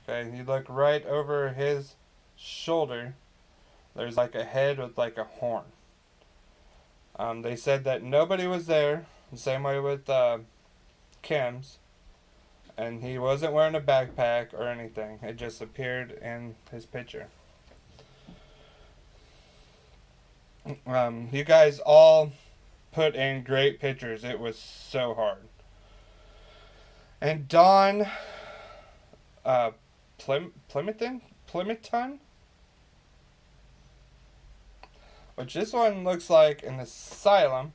Okay, you look right over his shoulder. There's like a head with like a horn. They said that nobody was there. The same way with Kim's. And he wasn't wearing a backpack or anything. It just appeared in his picture. You guys all put in great pictures. It was so hard. And Don uh, Plimpton, which this one looks like an asylum.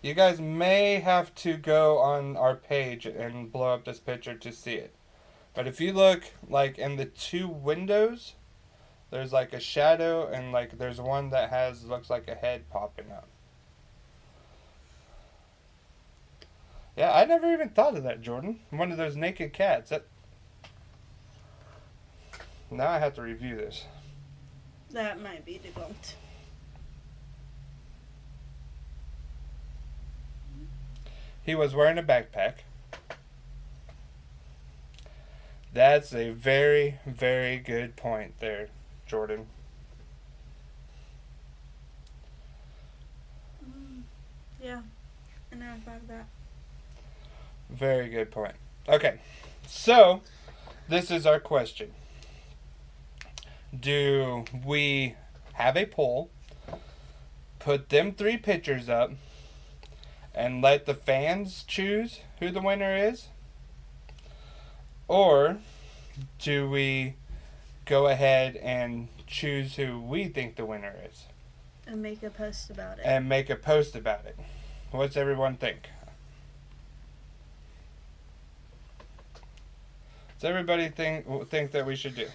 You guys may have to go on our page and blow up this picture to see it. But if you look like in the two windows, there's like a shadow and like there's one that has looks like a head popping up. Yeah, I never even thought of that, Jordan. One of those naked cats. That now I have to review this. That might be debunked. He was wearing a backpack. That's a very, very good point there, Jordan. Yeah, I never thought of that. Very good point. Okay, so this is our question. Do we have a poll, put them three pictures up, and let the fans choose who the winner is? Or do we go ahead and choose who we think the winner is? And make a post about it. And make a post about it. What's everyone think? Does everybody think that we should do?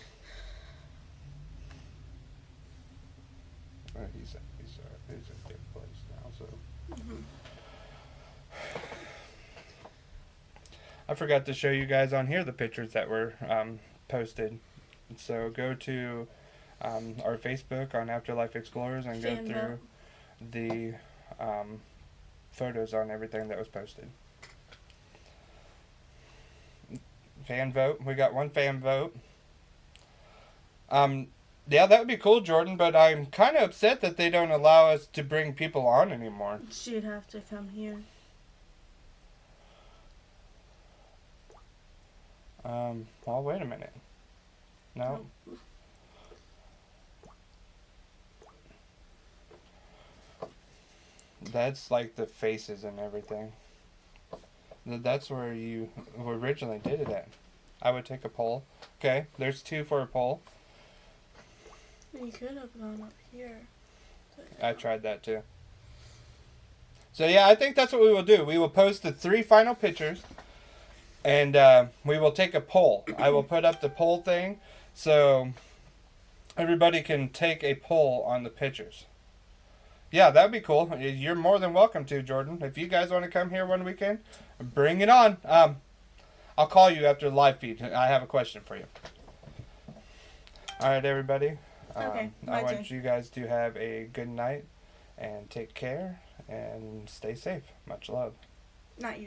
He's a good place now, so. Mm-hmm. I forgot to show you guys on here the pictures that were posted. So go to our Facebook on Afterlife Explorers and go through the photos on everything that was posted. Fan vote. We got one fan vote. Yeah, that would be cool, Jordan, but I'm kind of upset that they don't allow us to bring people on anymore. She'd have to come here. Well, wait a minute. No. Nope. That's like the faces and everything. That's where you originally did it at. I would take a poll. Okay, there's two for a poll. You could have gone up here. I tried that too. So yeah, I think that's what we will do. We will post the three final pictures, and we will take a poll. I will put up the poll thing, so everybody can take a poll on the pictures. Yeah, that'd be cool. You're more than welcome to, Jordan. If you guys want to come here one weekend, bring it on. I'll call you after the live feed. I have a question for you. All right, everybody. Okay, I want you guys to have a good night and take care and stay safe. Much love. Not you.